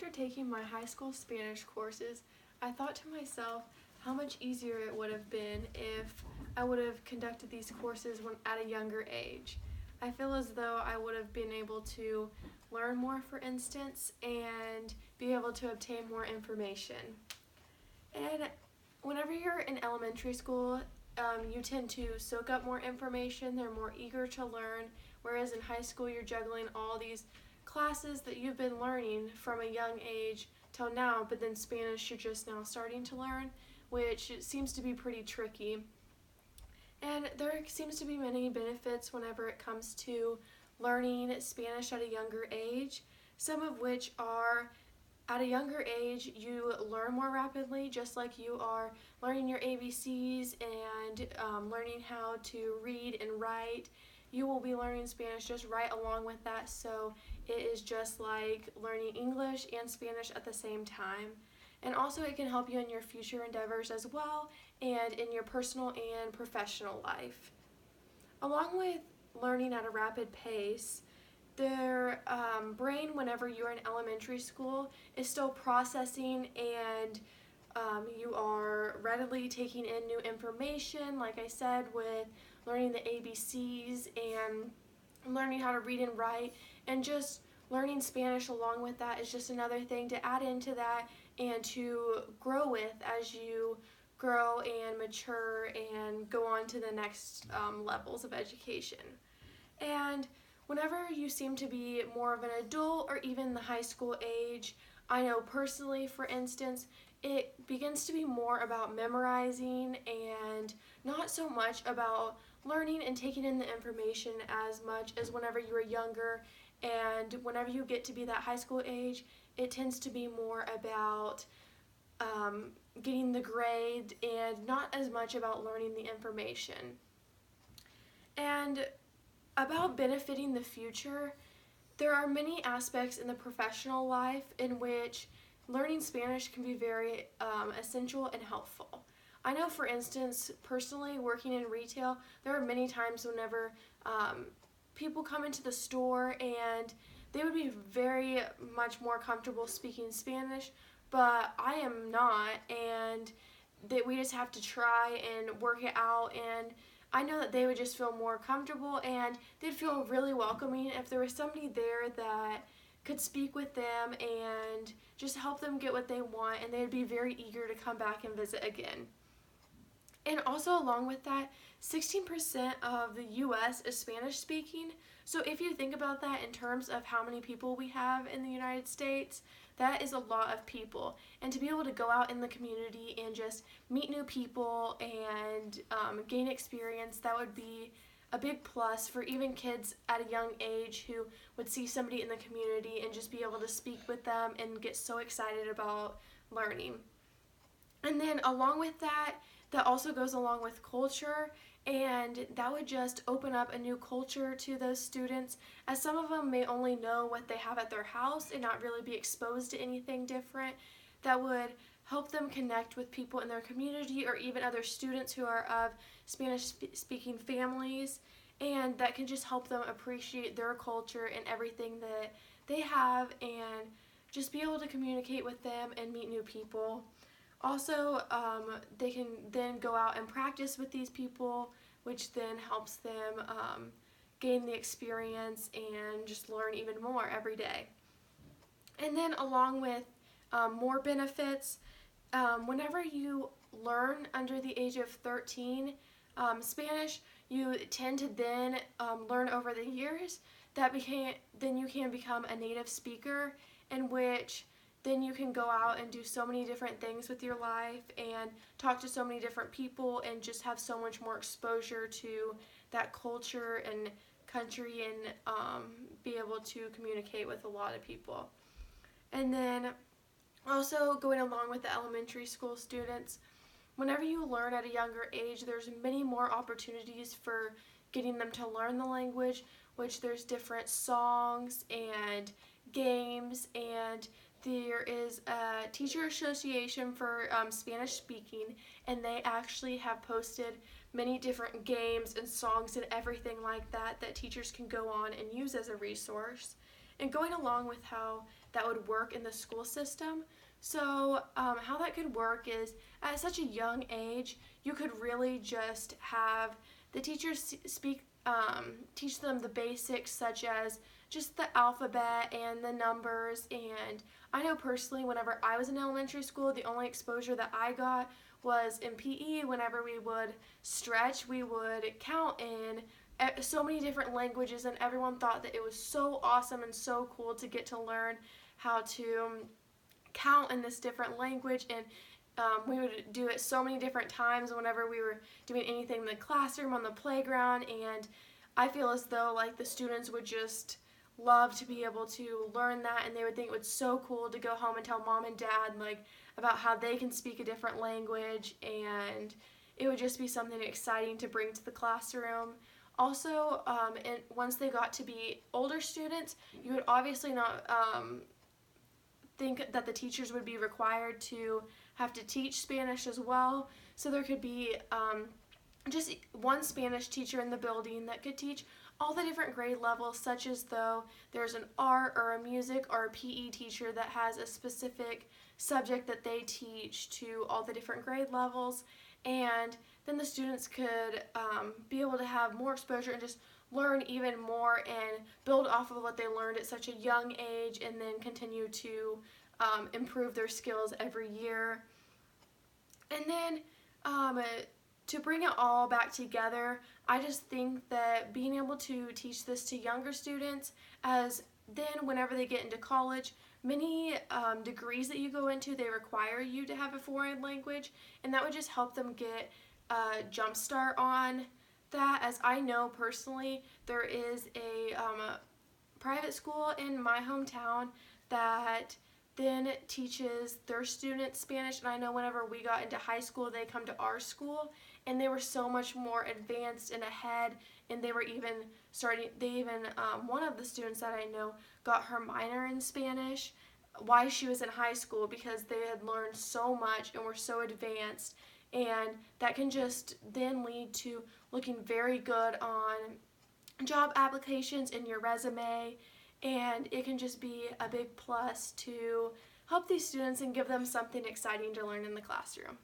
After taking my high school Spanish courses, I thought to myself how much easier it would have been if I would have conducted these courses at a younger age. I feel as though I would have been able to learn more, for instance, and be able to obtain more information. And whenever you're in elementary school, you tend to soak up more information, they're more eager to learn, whereas in high school you're juggling all these classes that you've been learning from a young age till now, but then Spanish you're just now starting to learn, which seems to be pretty tricky. And there seems to be many benefits whenever it comes to learning Spanish at a younger age, some of which are at a younger age you learn more rapidly, just like you are learning your ABCs and learning how to read and write. You will be learning Spanish just right along with that, so it is just like learning English and Spanish at the same time. And also it can help you in your future endeavors as well and in your personal and professional life. Along with learning at a rapid pace, their brain, whenever you're in elementary school, is still processing and you are readily taking in new information, like I said, with learning the ABCs and learning how to read and write, and just learning Spanish along with that is just another thing to add into that and to grow with as you grow and mature and go on to the next levels of education. And whenever you seem to be more of an adult or even the high school age, I know personally, for instance, it begins to be more about memorizing and not so much about learning and taking in the information as much as whenever you were younger. And whenever you get to be that high school age, it tends to be more about getting the grade and not as much about learning the information. And about benefiting the future, there are many aspects in the professional life in which learning Spanish can be very essential and helpful. I know, for instance, personally working in retail, there are many times whenever people come into the store and they would be very much more comfortable speaking Spanish, but I am not, and that we just have to try and work it out, and I know that they would just feel more comfortable and they'd feel really welcoming if there was somebody there that could speak with them and just help them get what they want, and they'd be very eager to come back and visit again. And also along with that, 16% of the US is Spanish speaking. So if you think about that in terms of how many people we have in the United States, that is a lot of people. And to be able to go out in the community and just meet new people and gain experience, that would be a big plus for even kids at a young age who would see somebody in the community and just be able to speak with them and get so excited about learning. And then along with that, that also goes along with culture, and that would just open up a new culture to those students, as some of them may only know what they have at their house and not really be exposed to anything different. That would help them connect with people in their community or even other students who are of Spanish-speaking families, and that can just help them appreciate their culture and everything that they have and just be able to communicate with them and meet new people. Also, they can then go out and practice with these people, which then helps them gain the experience and just learn even more every day. And then along with more benefits, whenever you learn under the age of 13 Spanish, you tend to then learn over the years. Then you can become a native speaker, in which then you can go out and do so many different things with your life and talk to so many different people and just have so much more exposure to that culture and country and be able to communicate with a lot of people. And then also going along with the elementary school students, whenever you learn at a younger age, there's many more opportunities for getting them to learn the language, which there's different songs and games, and there is a teacher association for Spanish speaking, and they actually have posted many different games and songs and everything like that that teachers can go on and use as a resource. and going along with how that would work in the school system. So how that could work is at such a young age, you could really just have the teachers teach them the basics such as just the alphabet and the numbers. And I know personally, whenever I was in elementary school, the only exposure that I got was in PE. Whenever we would stretch, we would count in so many different languages, and everyone thought that it was so awesome and so cool to get to learn how to count in this different language. And we would do it so many different times whenever we were doing anything in the classroom, on the playground, and I feel as though like the students would just love to be able to learn that, and they would think it was so cool to go home and tell mom and dad like about how they can speak a different language, and it would just be something exciting to bring to the classroom. Also, and once they got to be older students, you would obviously not think that the teachers would be required to have to teach Spanish as well. So there could be just one Spanish teacher in the building that could teach all the different grade levels, such as though there's an art or a music or a PE teacher that has a specific subject that they teach to all the different grade levels. And then the students could be able to have more exposure and just learn even more and build off of what they learned at such a young age, and then continue to improve their skills every year. And then to bring it all back together, I just think that being able to teach this to younger students, as then whenever they get into college, many degrees that you go into, they require you to have a foreign language, and that would just help them get a jump start on that. As I know personally, there is a private school in my hometown that then teaches their students Spanish, and I know whenever we got into high school, they come to our school, and they were so much more advanced and ahead, and they were even one of the students that I know got her minor in Spanish while she was in high school, because they had learned so much and were so advanced, and that can just then lead to looking very good on job applications in your resume, and it can just be a big plus to help these students and give them something exciting to learn in the classroom.